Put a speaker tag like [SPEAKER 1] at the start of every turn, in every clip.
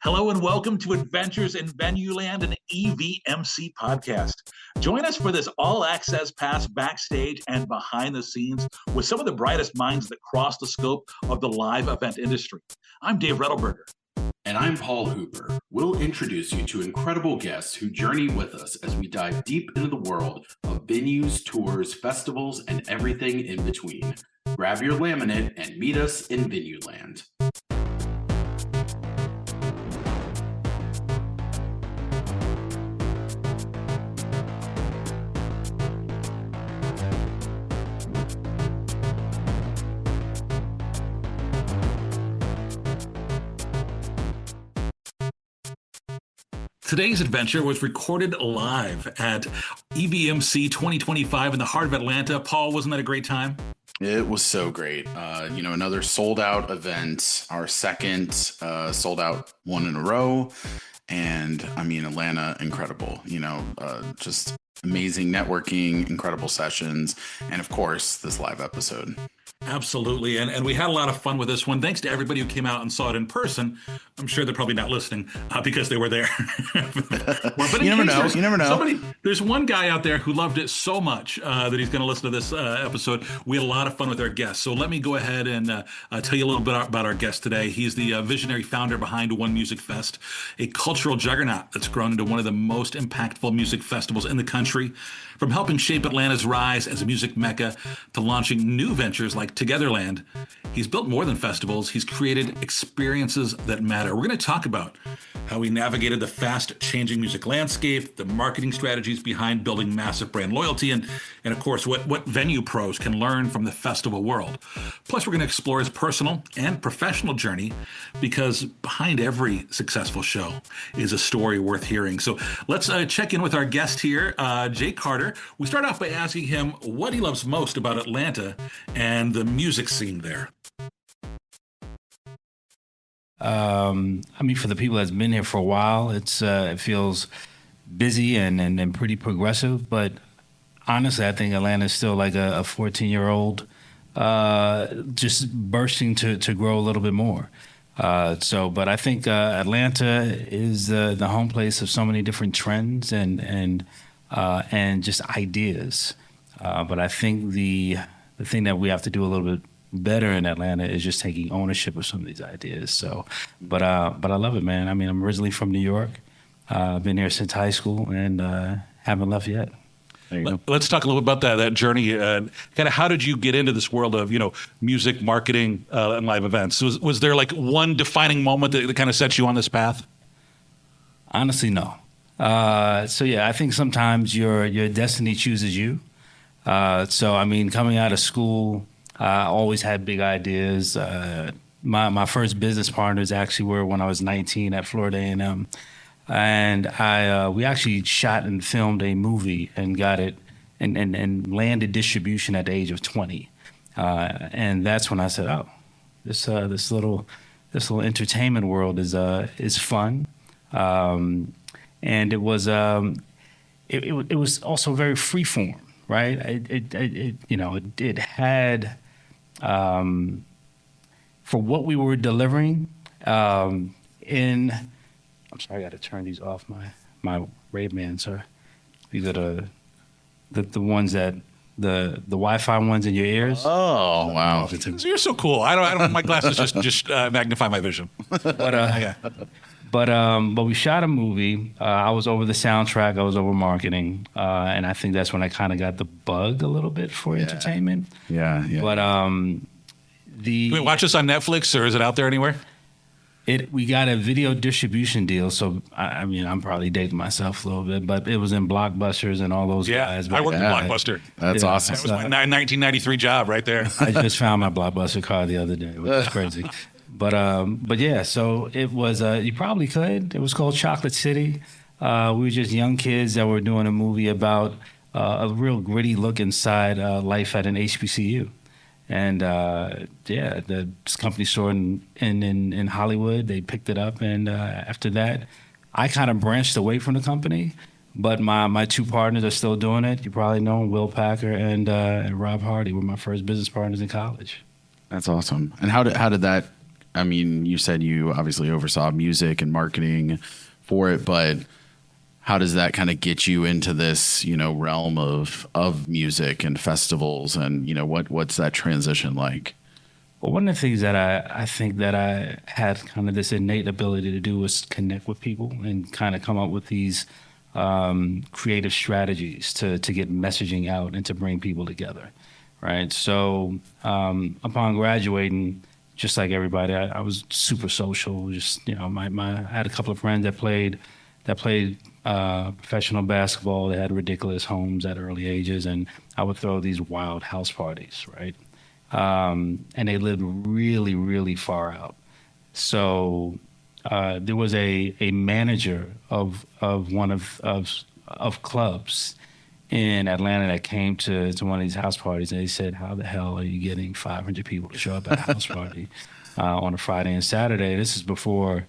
[SPEAKER 1] Hello and welcome to Adventures in Venueland, an EVMC podcast. Join us for this all-access pass backstage and behind the scenes with some of the brightest minds that cross the scope of the live event industry. I'm Dave Rettelberger.
[SPEAKER 2] And I'm Paul Hooper. We'll introduce you to incredible guests who journey with us as we dive deep into the world of venues, tours, festivals, and everything in between. Grab your laminate and meet us in Venueland.
[SPEAKER 1] Today's adventure was recorded live at EVMC 2025 in the heart of Atlanta. Paul, wasn't that a great time?
[SPEAKER 3] It was so great. Another sold out event, our second sold out one in a row. And I mean, Atlanta, incredible, just amazing networking, incredible sessions, and of course, this live episode.
[SPEAKER 1] Absolutely. And we had a lot of fun with this one. Thanks to everybody who came out and saw it in person. I'm sure they're probably not listening because they were there. But
[SPEAKER 3] you never know.
[SPEAKER 1] There's one guy out there who loved it so much that he's going to listen to this episode. We had a lot of fun with our guests. So let me go ahead and tell you a little bit about our guest today. He's the visionary founder behind One Music Fest, a cultural juggernaut that's grown into one of the most impactful music festivals in the country. From helping shape Atlanta's rise as a music mecca to launching new ventures like Togetherland, he's built more than festivals. He's created experiences that matter. We're going to talk about how he navigated the fast-changing music landscape, the marketing strategies behind building massive brand loyalty, and of course, what venue pros can learn from the festival world. Plus, we're going to explore his personal and professional journey, because behind every successful show is a story worth hearing. So let's check in with our guest here, Jay Carter. We start off by asking him what he loves most about Atlanta and the music scene there.
[SPEAKER 4] For the people that's been here for a while, it feels busy and pretty progressive. But honestly, I think Atlanta is still like a 14-year-old just bursting to grow a little bit more. But I think Atlanta is the home place of so many different trends and just ideas. But I think the thing that we have to do a little bit better in Atlanta is just taking ownership of some of these ideas. But I love it, man. I mean, I'm originally from New York. I've been here since high school and haven't left yet.
[SPEAKER 1] Let's talk a little bit about that journey. Kind of how did you get into this world of, music, marketing, and live events? Was there like one defining moment that kind of set you on this path?
[SPEAKER 4] Honestly, no. I think sometimes your destiny chooses you. Coming out of school, I always had big ideas. My first business partners actually were when I was 19 at Florida A&M. And we actually shot and filmed a movie and got it and landed distribution at the age of 20. And that's when I said, oh, this little entertainment world is fun. And it was also very freeform, right? It had for what we were delivering I'm sorry, I got to turn these off. My Ray-Bans, sir. These are the ones that the Wi-Fi ones in your ears.
[SPEAKER 3] Oh wow!
[SPEAKER 1] You're so cool. I don't. My glasses just magnify my vision.
[SPEAKER 4] But we shot a movie. I was over the soundtrack. I was over marketing, and I think that's when I kind of got the bug a little bit for entertainment.
[SPEAKER 3] Yeah.
[SPEAKER 4] But
[SPEAKER 1] Can we watch this on Netflix, or is it out there anywhere?
[SPEAKER 4] We got a video distribution deal, so I'm probably dating myself a little bit, but it was in Blockbusters and all those guys.
[SPEAKER 1] I worked in Blockbuster.
[SPEAKER 3] That's awesome.
[SPEAKER 1] That was my 1993 job right there.
[SPEAKER 4] I just found my Blockbuster card the other day, which is crazy. But yeah, so it was, you probably could. It was called Chocolate City. We were just young kids that were doing a movie about a real gritty look inside life at an HBCU. And the company store in Hollywood, they picked it up. And after that, I kind of branched away from the company. But my two partners are still doing it. You probably know them, Will Packer and Rob Hardy were my first business partners in college.
[SPEAKER 3] That's awesome. And how did that I mean, you said you obviously oversaw music and marketing for it, but how does that kind of get you into this, realm of music and festivals, and what's that transition like?
[SPEAKER 4] Well, one of the things that I think that I had kind of this innate ability to do was connect with people and kind of come up with these creative strategies to get messaging out and to bring people together, right? So upon graduating, just like everybody, I was super social. Just I had a couple of friends that played professional basketball. They had ridiculous homes at early ages, and I would throw these wild house parties, right? And they lived really, really far out. So there was a manager of one of clubs in Atlanta that came to one of these house parties, and they said, "How the hell are you getting 500 people to show up at a house party on a Friday and Saturday?" This is before,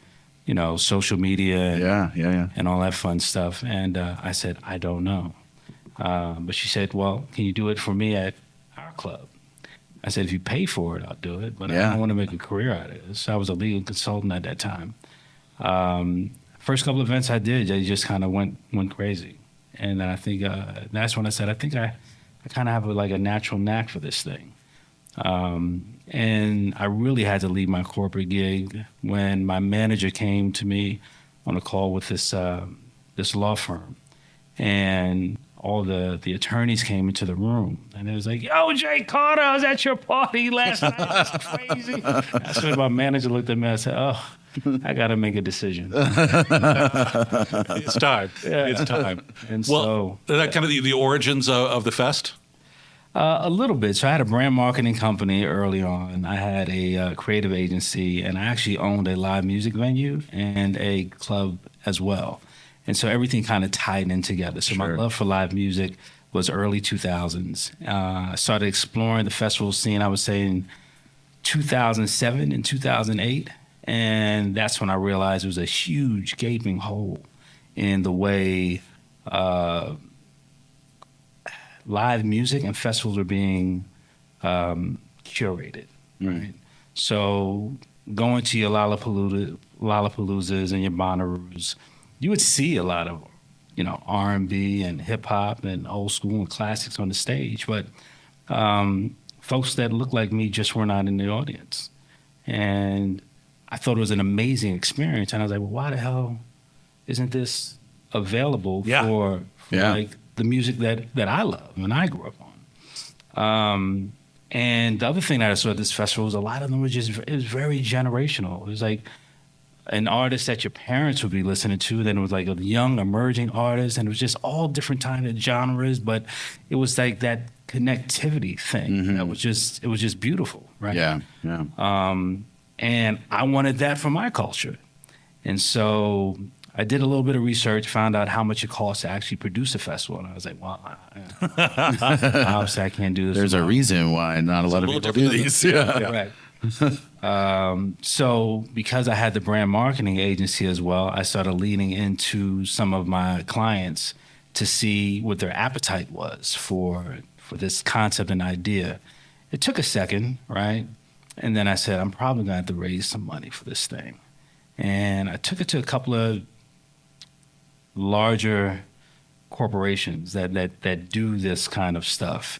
[SPEAKER 4] social media and all that fun stuff. And I said, "I don't know." But she said, "Well, can you do it for me at our club?" I said, "If you pay for it, I'll do it, but I don't want to make a career out of this." I was a legal consultant at that time. First couple of events I did, they just kind of went crazy. And I think that's when I said, I think I kind of have a natural knack for this thing. And I really had to leave my corporate gig when my manager came to me on a call with this law firm. And all the attorneys came into the room, and it was like, "Yo, Jay Carter, I was at your party last night. It was crazy." That's when my manager looked at me and said, "Oh, I got to make a decision."
[SPEAKER 1] It's time.
[SPEAKER 4] Yeah.
[SPEAKER 1] It's time.
[SPEAKER 4] And
[SPEAKER 1] Well, is that kind of the origins of the fest?
[SPEAKER 4] A little bit. So I had a brand marketing company early on. I had a creative agency, and I actually owned a live music venue and a club as well. And so everything kind of tied in together. So my love for live music was early 2000s. I started exploring the festival scene, I would say, in 2007 and 2008. And that's when I realized there was a huge gaping hole in the way live music and festivals were being curated, right? So going to your Lollapaloozas and your Bonnaroo's, you would see a lot of, R&B and hip hop and old school and classics on the stage, but folks that looked like me just were not in the audience. And I thought it was an amazing experience. And I was like, well, why the hell isn't this available for like the music that I love and I grew up on? And the other thing that I saw at this festival was a lot of them it was very generational. It was like an artist that your parents would be listening to, then it was like a young emerging artist, and it was just all different kind of genres, but it was like that connectivity thing that was just beautiful, right?
[SPEAKER 3] Yeah.
[SPEAKER 4] And I wanted that for my culture. And so I did a little bit of research, found out how much it costs to actually produce a festival. And I was like, well, obviously I can't do this.
[SPEAKER 3] There's a reason why not a lot of people do these.
[SPEAKER 4] Right. So because I had the brand marketing agency as well, I started leaning into some of my clients to see what their appetite was for this concept and idea. It took a second, right? And then I said, I'm probably going to have to raise some money for this thing. And I took it to a couple of larger corporations that do this kind of stuff.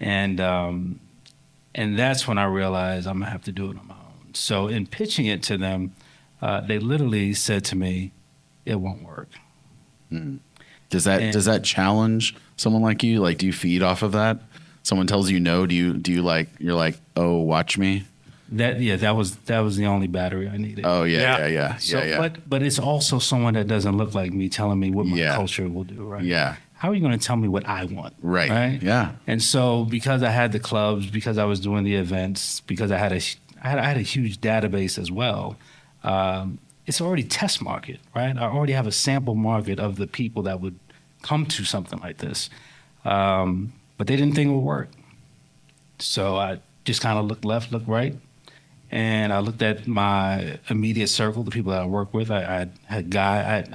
[SPEAKER 4] And that's when I realized I'm going to have to do it on my own. So in pitching it to them, they literally said to me, it won't work.
[SPEAKER 3] Does that challenge someone like you? Like, do you feed off of that? Someone tells you no, do you like, you're like, oh, watch me?
[SPEAKER 4] That was the only battery I needed.
[SPEAKER 3] Oh yeah.
[SPEAKER 4] But it's also someone that doesn't look like me telling me what my culture will do, right?
[SPEAKER 3] Yeah.
[SPEAKER 4] How are you going to tell me what I want?
[SPEAKER 3] Right. Yeah.
[SPEAKER 4] And so because I had the clubs, because I was doing the events, because I had a huge database as well, it's already test market, right? I already have a sample market of the people that would come to something like this. But they didn't think it would work. So I just kind of looked left, looked right. And I looked at my immediate circle, the people that I work with. I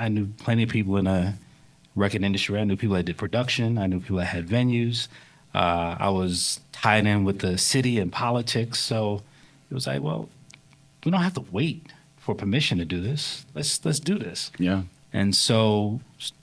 [SPEAKER 4] knew plenty of people in the record industry. I knew people that did production. I knew people that had venues. I was tied in with the city and politics. So it was like, well, we don't have to wait for permission to do this. Let's do this.
[SPEAKER 3] Yeah.
[SPEAKER 4] And so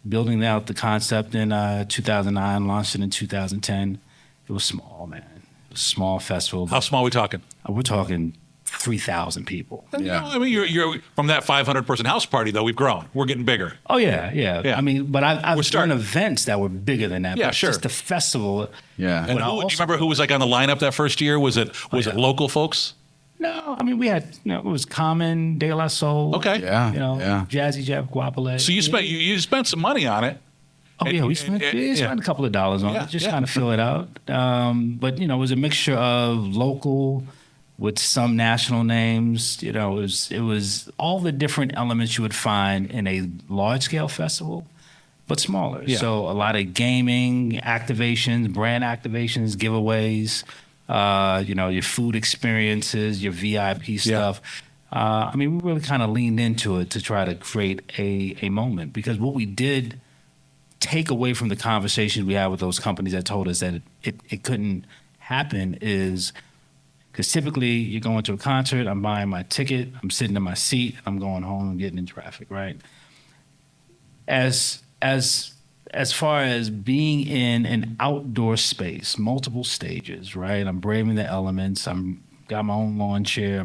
[SPEAKER 4] building out the concept in 2009, launched it in 2010. It was small, man. It was a small festival.
[SPEAKER 1] How small are we talking?
[SPEAKER 4] We're talking 3,000 people.
[SPEAKER 1] You know, I mean, you're from that 500-person house party, though. We've grown. We're getting bigger.
[SPEAKER 4] Oh, yeah. I mean, but I've done events that were bigger than that.
[SPEAKER 1] Yeah,
[SPEAKER 4] but
[SPEAKER 1] sure.
[SPEAKER 4] Just the festival.
[SPEAKER 3] Yeah.
[SPEAKER 1] And do you remember who was like on the lineup that first year? Was it local folks?
[SPEAKER 4] No, I mean, we had, it was Common, De La Soul.
[SPEAKER 1] Okay.
[SPEAKER 3] Yeah.
[SPEAKER 4] Jazzy Jeff Guapale.
[SPEAKER 1] So you spent some money on it.
[SPEAKER 4] Oh, yeah, we spent a couple of dollars on it, just kind of fill it out. But, it was a mixture of local with some national names. It was all the different elements you would find in a large-scale festival, but smaller.
[SPEAKER 1] Yeah.
[SPEAKER 4] So a lot of gaming activations, brand activations, giveaways, your food experiences, your VIP stuff. I mean, we really kind of leaned into it to try to create a moment, because what we did take away from the conversation we had with those companies that told us that it couldn't happen is, because typically you're going to a concert, I'm buying my ticket, I'm sitting in my seat, I'm going home and getting in traffic, right? As far as being in an outdoor space, multiple stages, right? I'm braving the elements, I'm got my own lawn chair,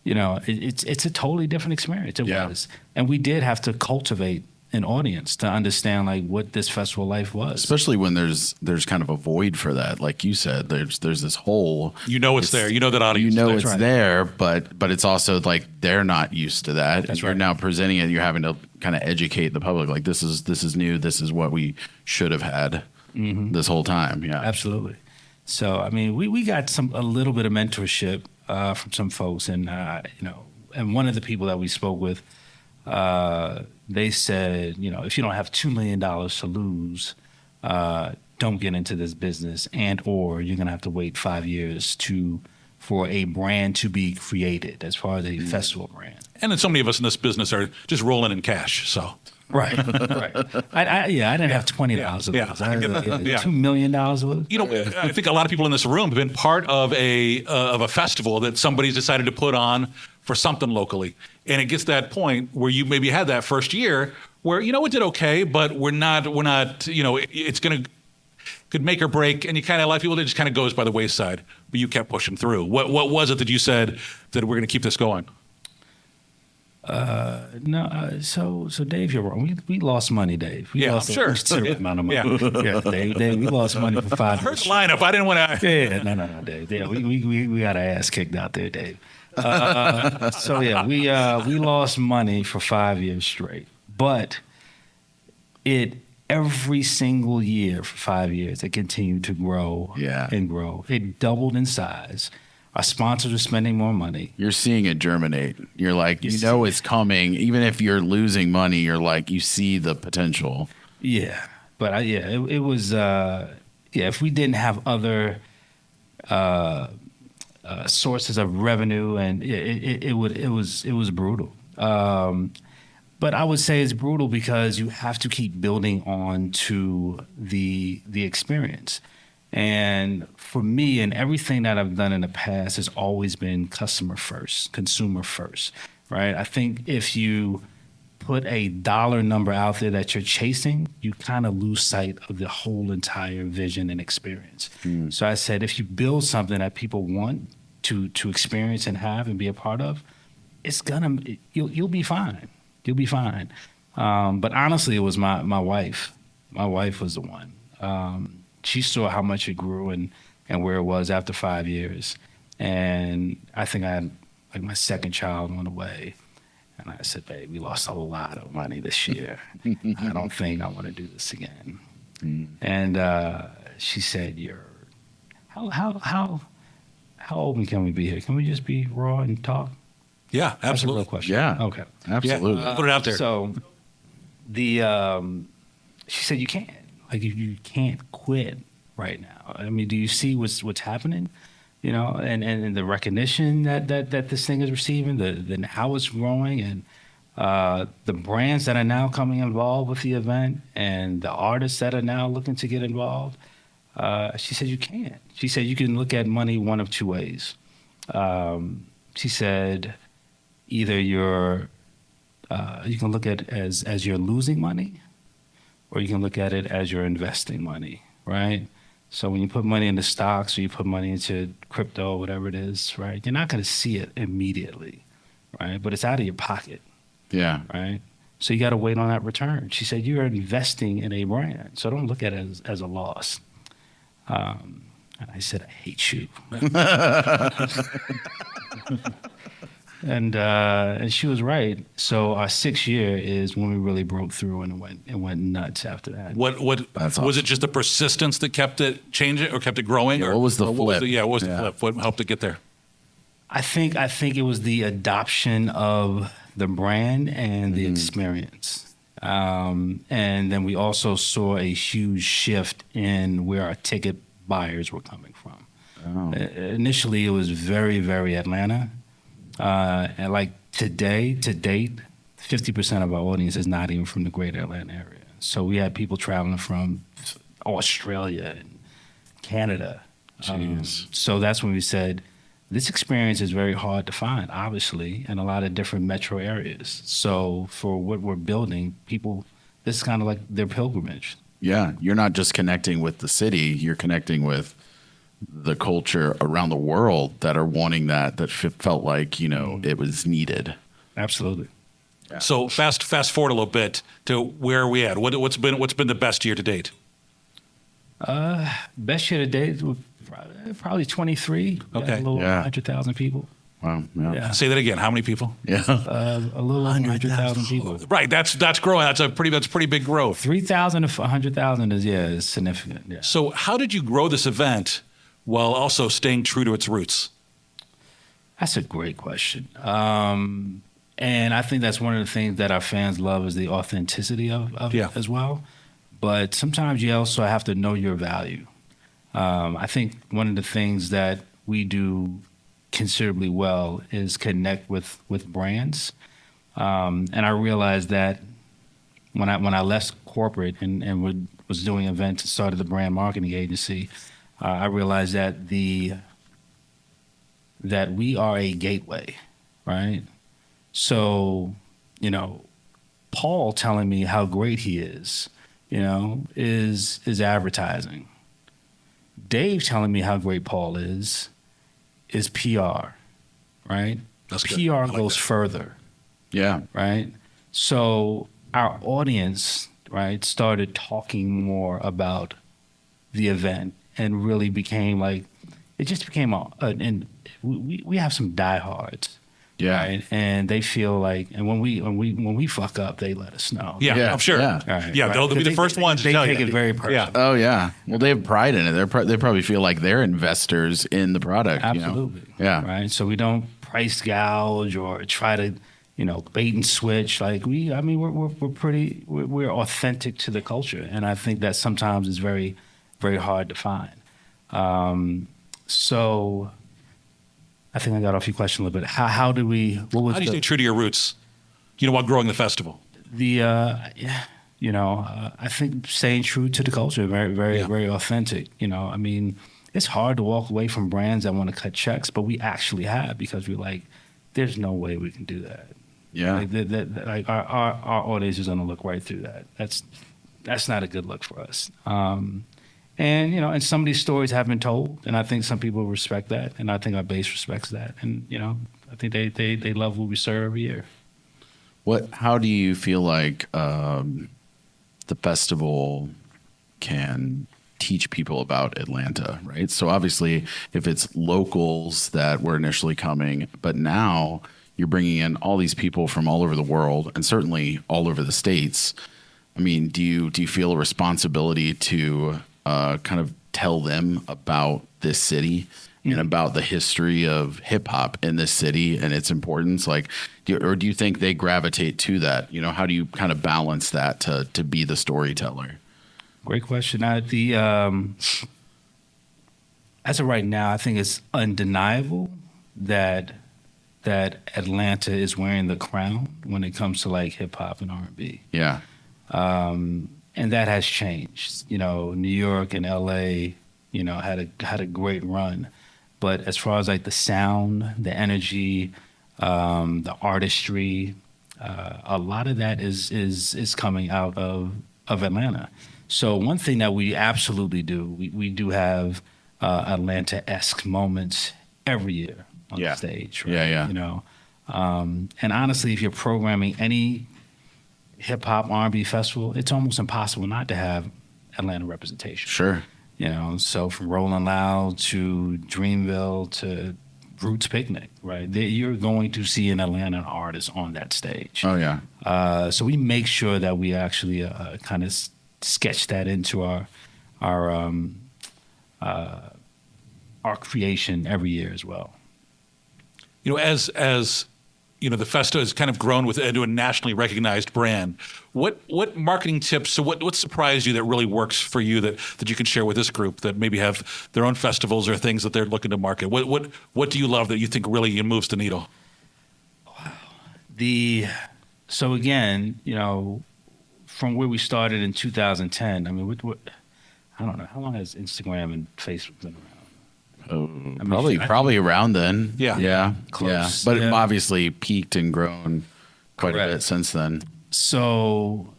[SPEAKER 4] it's a totally different experience. It was. And we did have to cultivate an audience to understand like what this festival life was,
[SPEAKER 3] especially when there's kind of a void for that. Like you said, there's this hole.
[SPEAKER 1] It's there. You know that audience.
[SPEAKER 3] It's there, but it's also like they're not used to that.
[SPEAKER 4] That's
[SPEAKER 3] You're
[SPEAKER 4] right.
[SPEAKER 3] now presenting it. You're having to kind of educate the public. Like this is new. This is what we should have had this whole time. Yeah,
[SPEAKER 4] absolutely. So I mean, we got a little bit of mentorship from some folks, and and one of the people that we spoke with. They said, if you don't have $2 million to lose, don't get into this business, or you're going to have to wait 5 years for a brand to be created as far as a festival brand.
[SPEAKER 1] And then so many of us in this business are just rolling in cash. So
[SPEAKER 4] right. I didn't have $20 to lose. $2 million worth.
[SPEAKER 1] I think a lot of people in this room have been part of a festival that somebody's decided to put on for something locally. And it gets to that point where you maybe had that first year where, it did okay, but we're not, it's could make or break. And a lot of people, it just kind of goes by the wayside, but you kept pushing through. What was it that you said that we're going to keep this going?
[SPEAKER 4] So Dave, you're wrong. We lost money, Dave. We lost a considerable amount of money. Dave, we lost money for 5 years.
[SPEAKER 1] I heard the lineup. I didn't want to.
[SPEAKER 4] Yeah, no, Dave. Yeah, we got our ass kicked out there, Dave. We lost money for 5 years straight, but every single year for 5 years, it continued to grow and grow. It doubled in size. Our sponsors are spending more money.
[SPEAKER 3] You're seeing it germinate. You're like, it's coming. Even if you're losing money, you're like, you see the potential.
[SPEAKER 4] Yeah, but it was. If we didn't have other sources of revenue, and it was brutal. But I would say it's brutal because you have to keep building on to the experience. And for me, and everything that I've done in the past has always been customer first, consumer first, right? I think if you put a dollar number out there that you're chasing, you kind of lose sight of the whole entire vision and experience. So I said, if you build something that people want to experience and have and be a part of, you'll be fine. You'll be fine. But honestly, it was my wife. My wife was the one. She saw how much it grew and where it was after 5 years. And I think I had like my second child on the way. And I said, babe, we lost a lot of money this year. I don't think I want to do this again. And she said, how open can we be here? Can we just be raw and talk?
[SPEAKER 1] Yeah, absolutely.
[SPEAKER 4] That's a real question.
[SPEAKER 3] Yeah.
[SPEAKER 4] Okay.
[SPEAKER 3] Absolutely.
[SPEAKER 1] Put it out there.
[SPEAKER 4] So she said, you can't. Like, you can't quit right now. I mean, do you see what's happening? And the recognition that this thing is receiving, the how it's growing, and the brands that are now coming involved with the event, and the artists that are now looking to get involved. She said, you can't. She said, you can look at money one of two ways. She said, either you can look at it as you're losing money, or you can look at it as you're investing money, right? So when you put money into stocks or you put money into crypto, whatever it is, right, you're not going to see it immediately, right? But it's out of your pocket,
[SPEAKER 3] Yeah.
[SPEAKER 4] right? So you got to wait on that return. She said, you're investing in a brand, so don't look at it as a loss. And I said, I hate you. And she was right. So our 6th year is when we really broke through and went nuts after that.
[SPEAKER 1] What
[SPEAKER 3] That's
[SPEAKER 1] was
[SPEAKER 3] awesome.
[SPEAKER 1] it? Just the persistence that kept it changing or kept it growing?
[SPEAKER 3] Yeah,
[SPEAKER 1] or
[SPEAKER 3] what was the
[SPEAKER 1] or
[SPEAKER 3] flip?
[SPEAKER 1] what was the
[SPEAKER 3] Yeah.
[SPEAKER 1] flip? What helped it get there?
[SPEAKER 4] I think it was the adoption of the brand and the experience. And then we also saw a huge shift in where our ticket buyers were coming from.
[SPEAKER 3] Oh.
[SPEAKER 4] Initially, it was very, very Atlanta. And like to date, 50% of our audience is not even from the greater Atlanta area. So we had people traveling from Australia and Canada.
[SPEAKER 3] Jeez.
[SPEAKER 4] So that's when we said, this experience is very hard to find, obviously, in a lot of different metro areas. So for what we're building, people, this is kind of like their pilgrimage.
[SPEAKER 3] Yeah. You're not just connecting with the city, you're connecting with the culture around the world that are wanting that felt like, it was needed.
[SPEAKER 4] Absolutely.
[SPEAKER 1] So fast forward a little bit to where are we at? What's been the best year to date?
[SPEAKER 4] Best year to date, probably 23.
[SPEAKER 1] Okay.
[SPEAKER 4] A little
[SPEAKER 3] Yeah.
[SPEAKER 4] 100,000 people.
[SPEAKER 3] Wow. Yeah.
[SPEAKER 4] Yeah.
[SPEAKER 1] Say that again. How many people?
[SPEAKER 3] Yeah.
[SPEAKER 4] A little over 100,000 people.
[SPEAKER 1] Right. That's growing. That's pretty big growth.
[SPEAKER 4] 3,000 to 100,000 is significant. Yeah.
[SPEAKER 1] So how did you grow this event while also staying true to its roots?
[SPEAKER 4] That's a great question. And I think that's one of the things that our fans love is the authenticity of
[SPEAKER 1] Yeah.
[SPEAKER 4] it as well. But sometimes you also have to know your value. I think one of the things that we do considerably well is connect with brands. And I realized that when I left corporate and was doing events and started the brand marketing agency, I realized that that we are a gateway, right? So, Paul telling me how great he is, is advertising. Dave telling me how great Paul is PR, right?
[SPEAKER 1] That's good.
[SPEAKER 4] PR
[SPEAKER 1] I like
[SPEAKER 4] goes
[SPEAKER 1] that.
[SPEAKER 4] further,
[SPEAKER 3] Yeah.
[SPEAKER 4] right? So our audience, right, started talking more about the event and really became like, it just became and we have some diehards,
[SPEAKER 3] Yeah.
[SPEAKER 4] right? And they feel like, and when we fuck up, they let us know.
[SPEAKER 1] Yeah,
[SPEAKER 3] Yeah,
[SPEAKER 1] I'm sure.
[SPEAKER 3] yeah.
[SPEAKER 4] Right,
[SPEAKER 1] Yeah,
[SPEAKER 4] right.
[SPEAKER 1] they'll be
[SPEAKER 4] 'Cause
[SPEAKER 1] the first ones to
[SPEAKER 4] They
[SPEAKER 1] tell
[SPEAKER 4] take
[SPEAKER 1] you.
[SPEAKER 4] it very personal.
[SPEAKER 1] Yeah.
[SPEAKER 3] Oh yeah. Well, they have pride in it. They probably feel like they're investors in the product.
[SPEAKER 4] Absolutely.
[SPEAKER 3] Yeah.
[SPEAKER 4] Right. So we don't price gouge or try to, bait and switch. Like we're authentic to the culture, and I think that sometimes is very, very hard to find. So I think I got off your question a little bit. How do we? What was
[SPEAKER 1] How do you stay true to your roots? While growing the festival.
[SPEAKER 4] I think staying true to the culture, very, very,
[SPEAKER 1] Yeah.
[SPEAKER 4] very authentic. It's hard to walk away from brands that want to cut checks, but we actually have because we're like, there's no way we can do that.
[SPEAKER 3] Yeah.
[SPEAKER 4] Like our audience is going to look right through that. That's not a good look for us. And some of these stories have been told, and I think some people respect that, and I think our base respects that, and I think they love what we serve every year.
[SPEAKER 3] How do you feel like the festival can teach people about Atlanta, right? So obviously, if it's locals that were initially coming, but now you're bringing in all these people from all over the world and certainly all over the states. I mean, do you feel a responsibility to kind of tell them about this city and about the history of hip hop in this city and its importance? Like, do you think they gravitate to that? How do you kind of balance that to be the storyteller?
[SPEAKER 4] Great question. As of right now, I think it's undeniable that Atlanta is wearing the crown when it comes to like hip hop and R&B.
[SPEAKER 3] Yeah.
[SPEAKER 4] And that has changed. New York and LA, had a great run. But as far as like the sound, the energy, the artistry. A lot of that is coming out of Atlanta. So one thing that we absolutely do, we do have Atlanta-esque moments every year on the stage. Right?
[SPEAKER 3] Yeah.
[SPEAKER 4] You know, and honestly, if you're programming any hip hop R&B festival, it's almost impossible not to have Atlanta representation.
[SPEAKER 3] Sure.
[SPEAKER 4] You know, so from Rolling Loud to Dreamville to Roots Picnic, right? You're going to see an Atlanta artist on that stage.
[SPEAKER 3] Oh yeah.
[SPEAKER 4] So we make sure that we actually kind of sketch that into our creation every year as well.
[SPEAKER 1] You know, as you know, the Festa has kind of grown into a nationally recognized brand. What marketing tips? So what surprised you that really works for you that you can share with this group that maybe have their own festivals or things that they're looking to market? What do you love that you think really moves the needle?
[SPEAKER 4] So again, you know, from where we started in 2010, I mean, what I don't know, how long has Instagram and Facebook been around?
[SPEAKER 3] Probably around then.
[SPEAKER 1] Yeah.
[SPEAKER 4] Close.
[SPEAKER 3] But
[SPEAKER 4] Yeah.
[SPEAKER 3] obviously peaked and grown quite a
[SPEAKER 4] Correct.
[SPEAKER 3] bit since then.
[SPEAKER 4] So,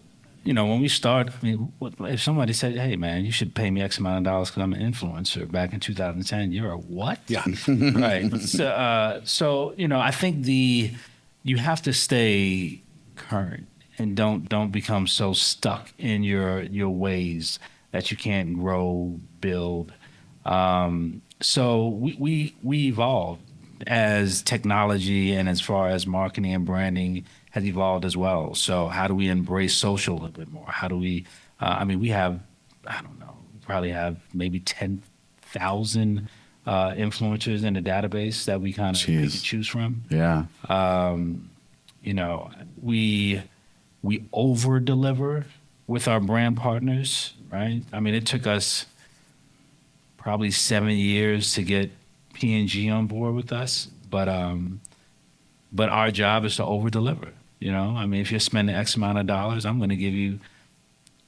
[SPEAKER 4] you know, when we start, I mean, if somebody said, "Hey, man, you should pay me X amount of dollars because I'm an influencer," back in 2010, you're a what?
[SPEAKER 1] Yeah.
[SPEAKER 4] Right. So you know, I think you have to stay current and don't become so stuck in your ways that you can't grow, build. So we evolved as technology and as far as marketing and branding has evolved as well. So how do we embrace social a little bit more? How do we? I mean, we have, I don't know, probably have maybe 10,000 influencers in the database that we kind of can choose from.
[SPEAKER 3] Yeah.
[SPEAKER 4] You know, we over deliver with our brand partners, right? I mean, it took us probably 7 years to get P&G on board with us, but our job is to over deliver. You know, I mean, if you're spending X amount of dollars, I'm going to give you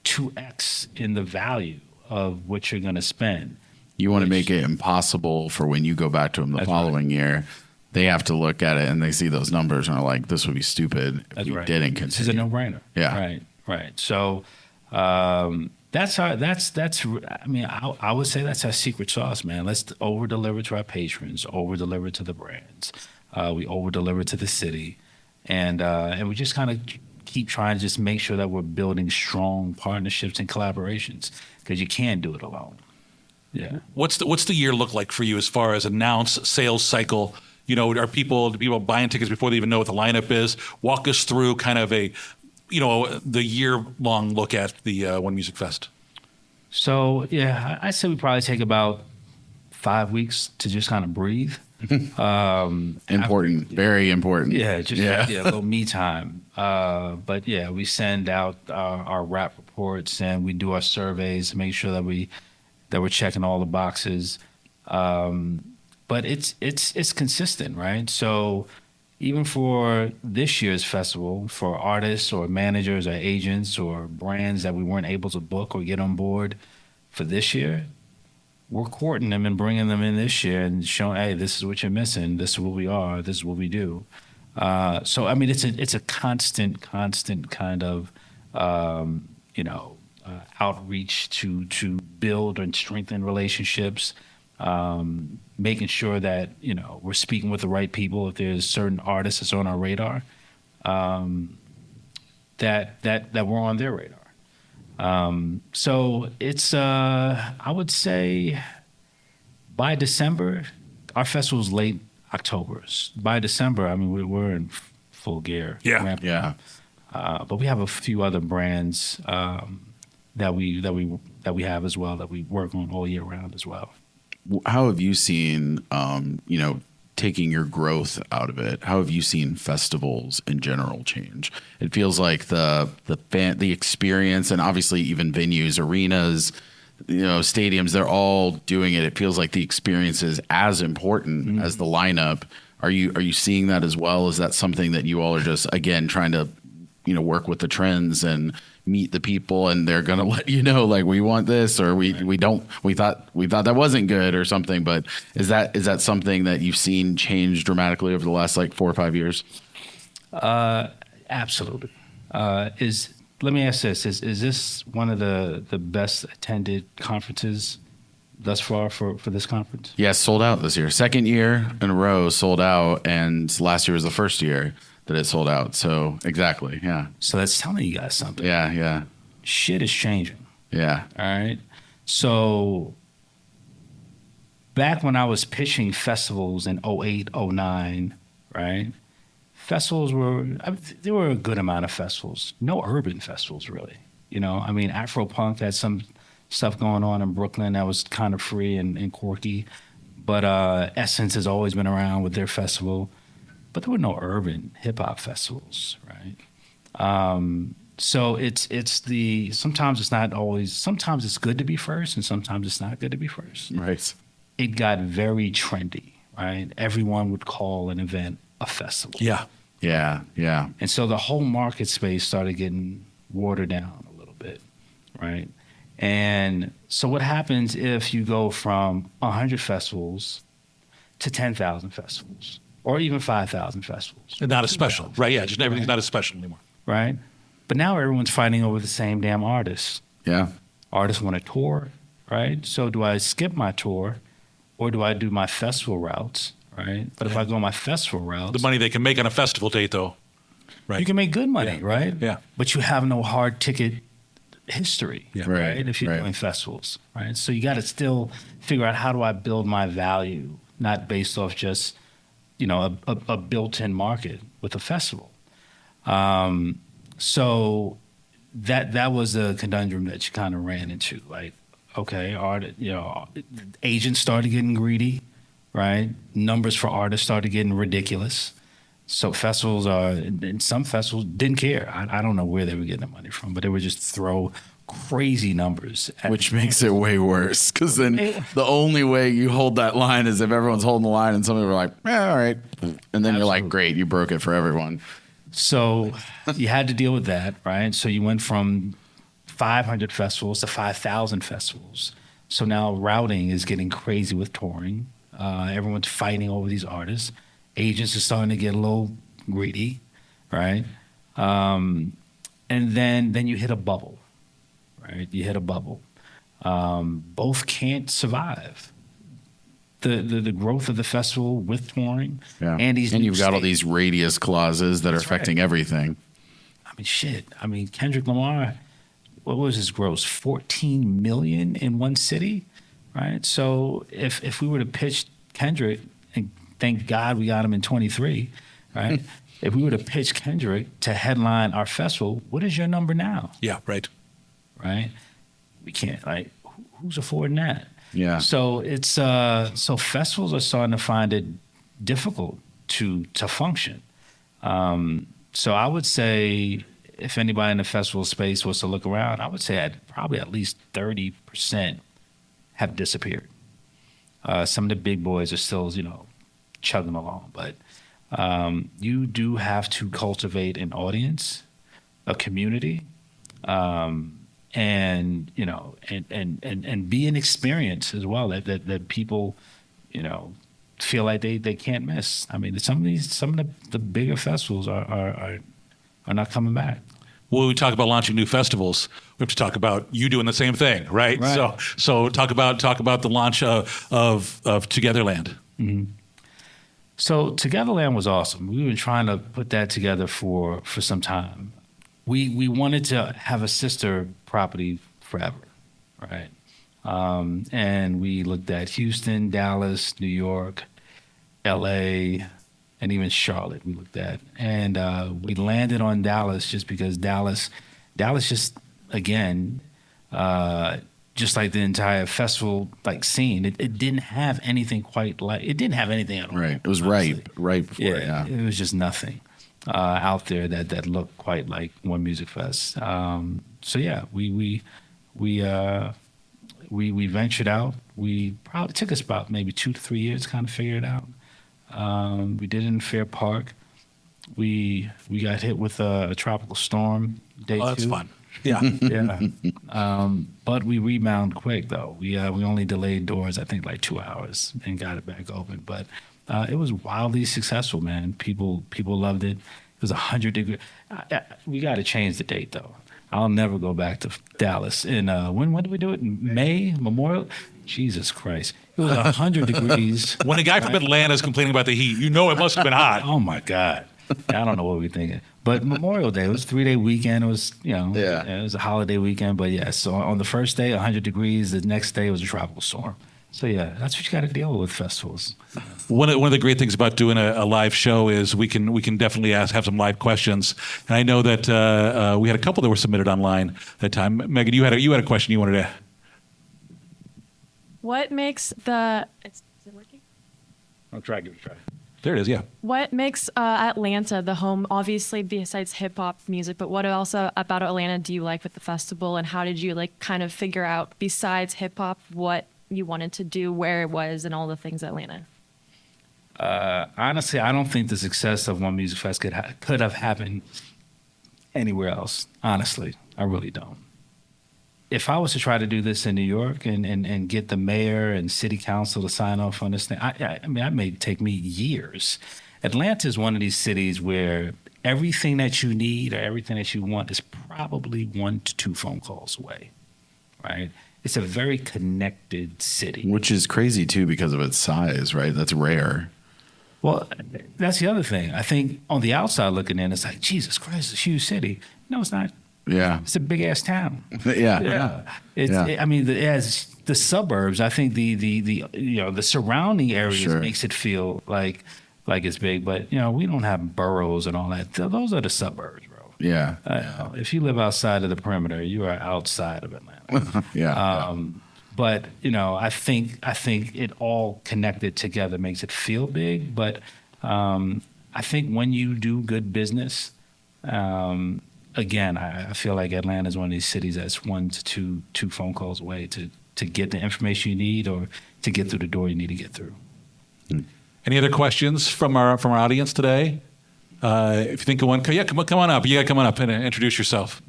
[SPEAKER 4] 2X in the value of what you're going to spend.
[SPEAKER 3] You want to make it impossible for when you go back to them the following year. They have to look at it and they see those numbers and are like, this would be stupid if we didn't continue.
[SPEAKER 4] This is a no-brainer.
[SPEAKER 3] Yeah.
[SPEAKER 4] Right. So that's I mean, I would say that's our secret sauce, man. Let's over deliver to our patrons, over deliver to the brands. We over deliver to the city, and we just kind of keep trying to just make sure that we're building strong partnerships and collaborations because you can't do it alone. Yeah.
[SPEAKER 1] What's the year look like for you as far as announced sales cycle? You know, do people buying tickets before they even know what the lineup is? Walk us through kind of the year-long look at the One Music Fest.
[SPEAKER 4] So, yeah, I'd say we probably take about 5 weeks to just kind of breathe.
[SPEAKER 3] Important, very important.
[SPEAKER 4] Yeah, a little me time. But yeah, we send out our rap reports and we do our surveys to make sure that we're checking all the boxes. But it's consistent, right? So even for this year's festival, for artists or managers or agents or brands that we weren't able to book or get on board for this year, we're courting them and bringing them in this year and showing, hey, this is what you're missing. This is what we are. This is what we do. So, I mean, it's a constant kind of, outreach to build and strengthen relationships, making sure that, you know, we're speaking with the right people. If there's certain artists that's on our radar, that we're on their radar. So it's, I would say by December, our festival's late October. By December, I mean, we're in full gear.
[SPEAKER 3] Yeah.
[SPEAKER 4] But we have a few other brands, that we have as well, that we work on all year round as well.
[SPEAKER 3] How have you seen, taking your growth out of it? How have you seen festivals in general change? It feels like the experience, and obviously even venues, arenas, stadiums, they're all doing it. It feels like the experience is as important as the lineup. Are you seeing that as well? Is that something that you all are just, again, trying to work with the trends and meet the people, and they're going to let you know, like, we want this, or we don't, we thought that wasn't good or something. But is that something that you've seen change dramatically over the last like 4 or 5 years?
[SPEAKER 4] Absolutely. Let me ask this: Is this one of the best attended conferences thus far for this conference?
[SPEAKER 3] Yes, sold out this year. Second year in a row sold out, and last year was the first year that it sold out. So exactly, yeah.
[SPEAKER 4] So that's telling you guys something.
[SPEAKER 3] Yeah.
[SPEAKER 4] Shit is changing.
[SPEAKER 3] Yeah.
[SPEAKER 4] All right. So back when I was pitching festivals in 08, 09, right? Festivals there were a good amount of festivals. No urban festivals, really. I mean, Afropunk had some stuff going on in Brooklyn that was kind of free and quirky. But Essence has always been around with their festival. But there were no urban hip-hop festivals, right? So sometimes it's good to be first, and sometimes it's not good to be first.
[SPEAKER 3] Right.
[SPEAKER 4] It got very trendy, right? Everyone would call an event a festival.
[SPEAKER 1] Yeah.
[SPEAKER 4] And so the whole market space started getting watered down a little bit, right? And so what happens if you go from 100 festivals to 10,000 festivals, or even 5,000 festivals?
[SPEAKER 1] And not as special, right? Yeah, just everything's not as special anymore.
[SPEAKER 4] Right? But now everyone's fighting over the same damn artists.
[SPEAKER 3] Yeah.
[SPEAKER 4] Artists want to tour, right? So do I skip my tour, or do I do my festival routes, right? But if I go my festival routes...
[SPEAKER 1] The money they can make on a festival date, though. Right.
[SPEAKER 4] You can make good money, right?
[SPEAKER 1] Yeah.
[SPEAKER 4] But you have no hard ticket history,
[SPEAKER 3] Right.
[SPEAKER 4] If you're doing festivals, right? So you got to still figure out, how do I build my value, not based off just, a built-in market with a festival. So that was a conundrum that you kind of ran into. Like, okay, agents started getting greedy, right? Numbers for artists started getting ridiculous. So some festivals didn't care. I don't know where they were getting the money from, but they would just throw crazy numbers.
[SPEAKER 3] Which makes it way worse, because then the only way you hold that line is if everyone's holding the line and somebody were like, all right. And then you're like, great, you broke it for everyone.
[SPEAKER 4] So you had to deal with that, right? So you went from 500 festivals to 5,000 festivals. So now routing is getting crazy with touring. Everyone's fighting over these artists. Agents are starting to get a little greedy, right? And then you hit a bubble, right? You hit a bubble. Both can't survive. The growth of the festival with touring, and
[SPEAKER 3] you've got all these radius clauses that are affecting everything.
[SPEAKER 4] I mean, shit. I mean, Kendrick Lamar, what was his gross? 14 million in one city, right? So if we were to pitch Kendrick, and thank God we got him in 23, right? If we were to pitch Kendrick to headline our festival, what is your number now?
[SPEAKER 1] Yeah, right.
[SPEAKER 4] Right? We can't, like, who's affording that?
[SPEAKER 3] Yeah.
[SPEAKER 4] So it's so festivals are starting to find it difficult to function. So I would say, if anybody in the festival space was to look around, I would say probably at least 30% have disappeared. Some of the big boys are still, chugging along, but you do have to cultivate an audience, a community, and be an experience as well that people, feel like they can't miss. I mean, some of the bigger festivals are not coming back.
[SPEAKER 1] When we talk about launching new festivals, we have to talk about you doing the same thing, right? So talk about the launch of Togetherland.
[SPEAKER 4] Mm-hmm. So Togetherland was awesome. We've been trying to put that together for some time. We wanted to have a sister property forever, right? And we looked at Houston, Dallas, New York, LA, and even Charlotte we looked at. And we landed on Dallas just because Dallas just, again, just like the entire festival scene, it didn't have anything quite like, it didn't have anything at all.
[SPEAKER 3] Right. It was right before it, yeah.
[SPEAKER 4] It was just nothing out there that looked quite like One Music Fest. So yeah, we ventured out. We probably took us about maybe 2 to 3 years to kind of figure it out. We did it in Fair Park. we got hit with a tropical storm day
[SPEAKER 1] Oh, that's
[SPEAKER 4] two.
[SPEAKER 1] fun. Yeah.
[SPEAKER 4] Yeah. But we rebound quick though. We only delayed doors, I think, like 2 hours and got it back open. But it was wildly successful, man. People loved it. It was 100 degrees. We got to change the date though. I'll never go back to Dallas. In when did we do it? In May, Memorial. Jesus Christ! It was 100 degrees.
[SPEAKER 1] When a guy from Atlanta is complaining about the heat, you know it must have been hot.
[SPEAKER 4] Oh my God! I don't know what we were thinking. But Memorial Day, it was a 3-day weekend. It was, it was a holiday weekend. But yeah, so on the first day, 100 degrees. The next day was a tropical storm. So yeah, that's what you got to deal with festivals.
[SPEAKER 1] One of the great things about doing a live show is we can definitely have some live questions. And I know that we had a couple that were submitted online that time. Megan, you had a question you wanted to.
[SPEAKER 5] What makes the... Is it working?
[SPEAKER 4] I'll try. Give it a try.
[SPEAKER 1] There it is. Yeah.
[SPEAKER 5] What makes Atlanta the home, obviously besides hip hop music, but what else about Atlanta do you like with the festival, and how did you like kind of figure out, besides hip hop, what you wanted to do, where it was, and all the things Atlanta?
[SPEAKER 4] Honestly, I don't think the success of One Music Fest could have happened anywhere else. Honestly, I really don't. If I was to try to do this in New York and get the mayor and city council to sign off on this thing, I mean, that may take me years. Atlanta is one of these cities where everything that you need or everything that you want is probably 1 to 2 phone calls away, right? It's a very connected city.
[SPEAKER 3] Which is crazy too because of its size, right? That's rare.
[SPEAKER 4] Well, that's the other thing. I think on the outside looking in, it's like, Jesus Christ, it's a huge city. No, it's not.
[SPEAKER 3] Yeah.
[SPEAKER 4] It's a big ass town.
[SPEAKER 3] Yeah.
[SPEAKER 4] I mean, as the suburbs, I think the surrounding areas makes it feel like it's big, but we don't have boroughs and all that. Those are the suburbs, bro.
[SPEAKER 3] Yeah.
[SPEAKER 4] If you live outside of the perimeter, you are outside of Atlanta. But I think it all connected together makes it feel big. But I think when you do good business, again, I feel like Atlanta is one of these cities that's 1 to 2 phone calls away to get the information you need or to get through the door you need to get through.
[SPEAKER 1] Any other questions from our audience today? If you think of one, come on up. You got to come on up and introduce yourself.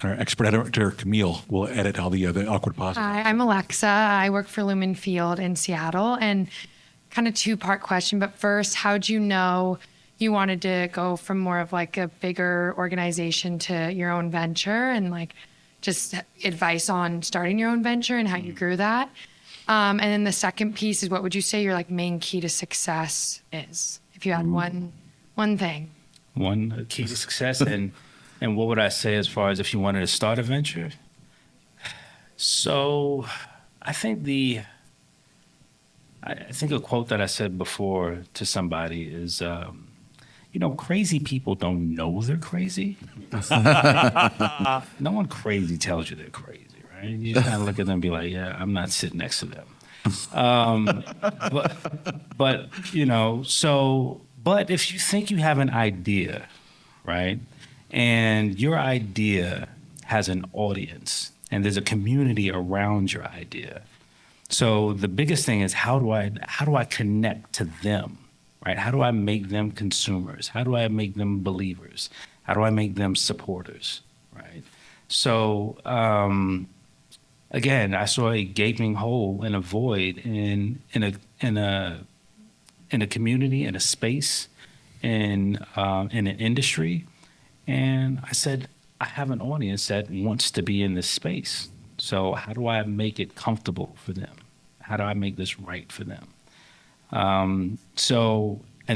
[SPEAKER 1] Our expert editor, Camille, will edit all the awkward pauses.
[SPEAKER 6] Hi, I'm Alexa. I work for Lumen Field in Seattle. And kind of 2-part question. But first, how'd you know you wanted to go from more of like a bigger organization to your own venture, and like just advice on starting your own venture and how you grew that? And then the second piece is, what would you say your like main key to success is, if you had one thing?
[SPEAKER 4] One key to success, and what would I say as far as if you wanted to start a venture? So I think a quote that I said before to somebody is, crazy people don't know they're crazy. No one crazy tells you they're crazy, right? You just kind of look at them and be like, yeah, I'm not sitting next to them. But if you think you have an idea, right? And your idea has an audience and there's a community around your idea. So the biggest thing is, how do I connect to them, right? How do I make them consumers? How do I make them believers? How do I make them supporters, right? So again, I saw a gaping hole and a void in a community, in a space, in an industry. And I said, I have an audience that wants to be in this space. So how do I make it comfortable for them? How do I make this right for them? And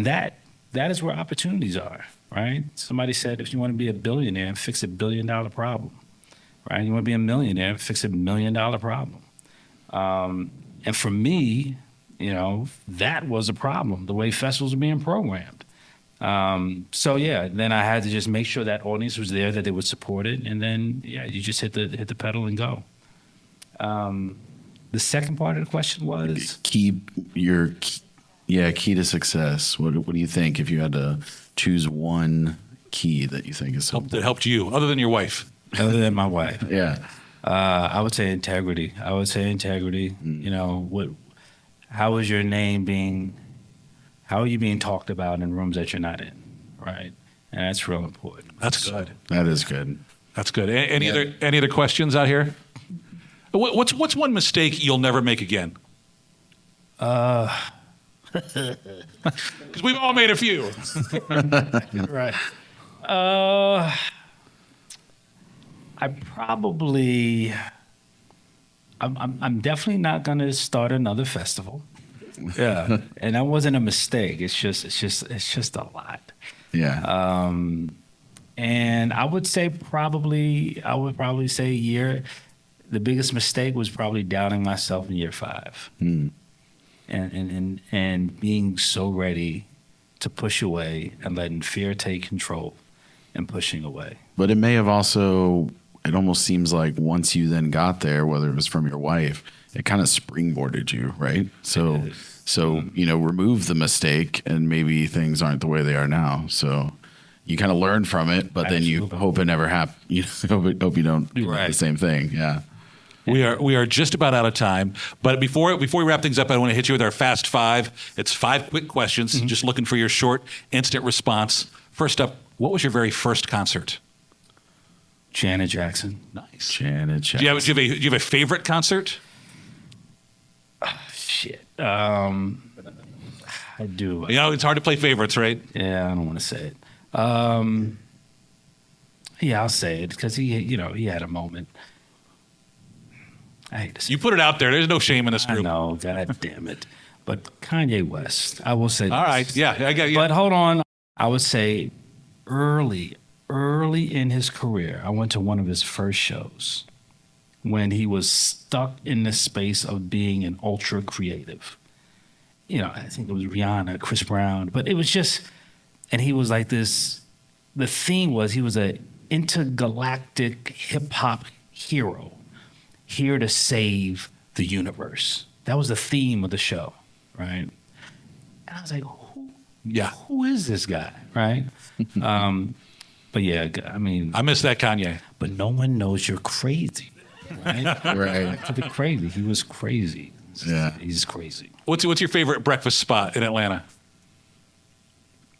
[SPEAKER 4] that is where opportunities are, right? Somebody said, if you want to be a billionaire, fix $1 billion problem, right? You want to be a millionaire, fix $1 million problem. And for me, that was a problem, the way festivals are being programmed. Then I had to just make sure that audience was there, that they would support it, and then you just hit the pedal and go. The second part of the question was
[SPEAKER 3] key to success. What do you think if you had to choose one key that you think is
[SPEAKER 1] that helped you, other than your wife?
[SPEAKER 4] Other than my wife,
[SPEAKER 3] I
[SPEAKER 4] would say integrity. How is your name being How are you being talked about in rooms that you're not in, right? And that's real important.
[SPEAKER 1] That's good.
[SPEAKER 3] That is good.
[SPEAKER 1] That's good. Any other questions out here? What's one mistake you'll never make again? Because we've all made a few.
[SPEAKER 4] Right. I'm definitely not gonna start another festival. Yeah, and that wasn't a mistake. It's just a lot.
[SPEAKER 3] Yeah.
[SPEAKER 4] And I would probably say the biggest mistake was probably doubting myself in year 5. And being so ready to push away and letting fear take control and pushing away.
[SPEAKER 3] But it may have also, it almost seems like once you then got there, whether it was from your wife, it kind of springboarded you, right? So remove the mistake and maybe things aren't the way they are now. So you kind of learn from it, but then you hope it never happens. You hope you don't do the same thing. Yeah.
[SPEAKER 1] We are just about out of time, but before we wrap things up, I want to hit you with our fast 5. It's 5 quick questions, just looking for your short, instant response. First up, what was your very first concert?
[SPEAKER 4] Janet Jackson.
[SPEAKER 1] Nice.
[SPEAKER 3] Janet Jackson.
[SPEAKER 1] Do you have a favorite concert?
[SPEAKER 4] Shit. I do.
[SPEAKER 1] It's hard to play favorites, right?
[SPEAKER 4] Yeah, I don't want to say it. Yeah, I'll say it because he had a moment. I hate to say
[SPEAKER 1] You put it out there. There's no shame in this
[SPEAKER 4] I
[SPEAKER 1] group.
[SPEAKER 4] know, God damn it. But Kanye West, I will say
[SPEAKER 1] All
[SPEAKER 4] this.
[SPEAKER 1] right. Yeah, I got you.
[SPEAKER 4] But hold on. I would say early in his career, I went to one of his first shows when he was stuck in the space of being an ultra creative. I think it was Rihanna, Chris Brown, but it was just, and he was like this, the theme was he was an intergalactic hip hop hero here to save the universe. That was the theme of the show, right? And I was like, who is this guy, right? But yeah, I mean,
[SPEAKER 1] I miss that Kanye.
[SPEAKER 4] but no one knows you're crazy, right?
[SPEAKER 3] Right.
[SPEAKER 4] To be crazy, he was crazy.
[SPEAKER 3] Yeah.
[SPEAKER 4] He's crazy.
[SPEAKER 1] What's your favorite breakfast spot in Atlanta?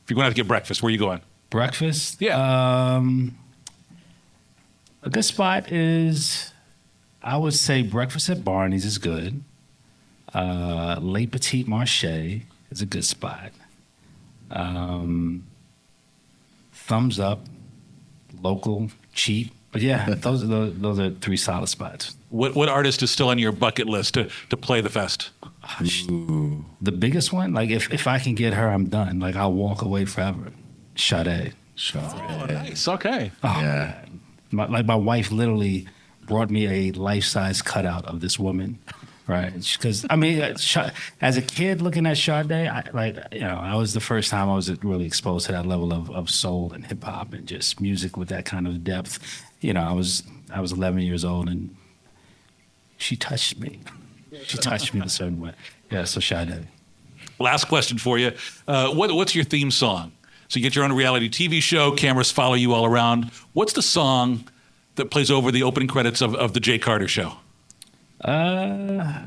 [SPEAKER 1] If you're going to have to get breakfast, where are you going?
[SPEAKER 4] Breakfast?
[SPEAKER 1] Yeah.
[SPEAKER 4] A good spot is, I would say breakfast at Barney's is good. Le Petit Marché is a good spot. Thumbs Up, local, cheap. But yeah, those are 3 solid spots.
[SPEAKER 1] What artist is still on your bucket list to play the fest?
[SPEAKER 4] The biggest one, like if I can get her, I'm done. Like I'll walk away forever. Sade.
[SPEAKER 1] Oh, nice. Okay.
[SPEAKER 3] Yeah.
[SPEAKER 4] My wife literally brought me a life-size cutout of this woman, right? Because I mean, as a kid looking at Sade, I was the first time I was really exposed to that level of soul and hip hop and just music with that kind of depth. I was 11 years old and she touched me. She touched me in a certain way. Yeah, so Sade.
[SPEAKER 1] Last question for you. What's your theme song? So you get your own reality TV show, cameras follow you all around. What's the song that plays over the opening credits of the Jay Carter show?
[SPEAKER 4] I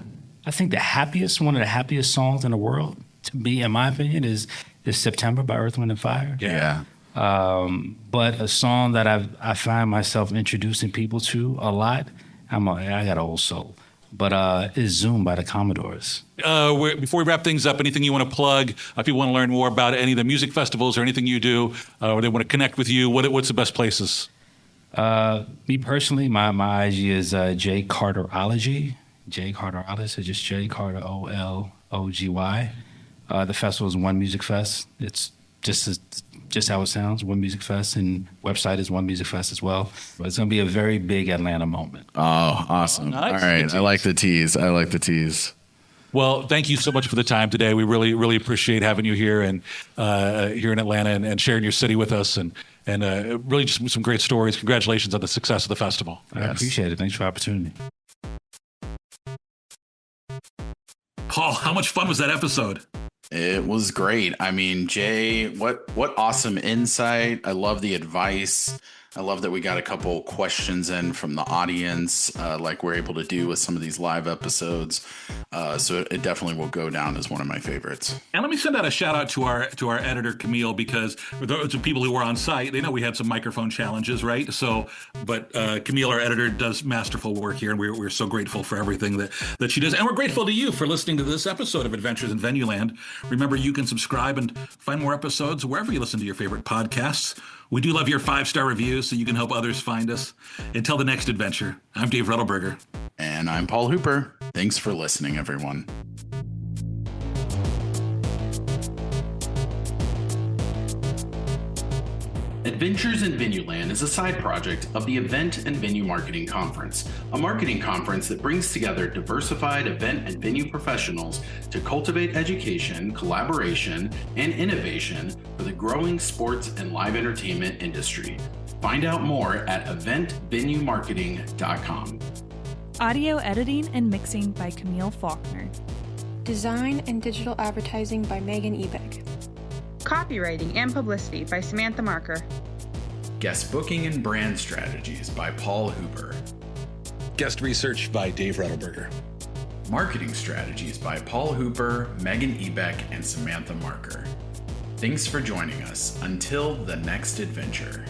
[SPEAKER 4] think one of the happiest songs in the world, to me, in my opinion, is September by Earth, Wind and Fire.
[SPEAKER 3] Yeah.
[SPEAKER 4] But a song that I find myself introducing people to a lot, I got an old soul, but is Zoom by the Commodores.
[SPEAKER 1] Before we wrap things up, anything you want to plug? If people want to learn more about any of the music festivals or anything you do, or they want to connect with you, what's the best places?
[SPEAKER 4] Me personally, my IG is J Carterology. J Carterology, so just J Carter OLOGY. The festival is One Music Fest. It's just how it sounds, One Music Fest, and website is One Music Fest as well. But it's going to be a very big Atlanta moment.
[SPEAKER 3] Oh, awesome.
[SPEAKER 1] Oh, nice.
[SPEAKER 3] All right. I like the tease.
[SPEAKER 1] Well, thank you so much for the time today. We really, really appreciate having you here and here in Atlanta and sharing your city with us and really just some great stories. Congratulations on the success of the festival.
[SPEAKER 4] I appreciate it. Thanks for the opportunity.
[SPEAKER 1] Paul, how much fun was that episode?
[SPEAKER 3] It was great. I mean, Jay, what awesome insight. I love the advice. I love that we got a couple questions in from the audience, like we're able to do with some of these live episodes. So it definitely will go down as one of my favorites.
[SPEAKER 1] And let me send out a shout out to our editor Camille, because for those people who were on site, they know we had some microphone challenges, right? So, but Camille, our editor, does masterful work here, and we're so grateful for everything that she does. And we're grateful to you for listening to this episode of Adventures in Venueland. Remember, you can subscribe and find more episodes wherever you listen to your favorite podcasts. We do love your 5-star reviews so you can help others find us. Until the next adventure, I'm Dave Rettelberger.
[SPEAKER 3] And I'm Paul Hooper. Thanks for listening, everyone.
[SPEAKER 2] Adventures in Venueland is a side project of the Event and Venue Marketing Conference, a marketing conference that brings together diversified event and venue professionals to cultivate education, collaboration, and innovation for the growing sports and live entertainment industry. Find out more at eventvenuemarketing.com.
[SPEAKER 7] Audio editing and mixing by Camille Faulkner.
[SPEAKER 8] Design and digital advertising by Megan Ebeck.
[SPEAKER 9] Copywriting and publicity by Samantha Marker.
[SPEAKER 3] Guest booking and brand strategies by Paul Hooper.
[SPEAKER 1] Guest research by Dave Rettelberger.
[SPEAKER 3] Marketing strategies by Paul Hooper, Megan Ebeck, and Samantha Marker. Thanks for joining us. Until the next adventure.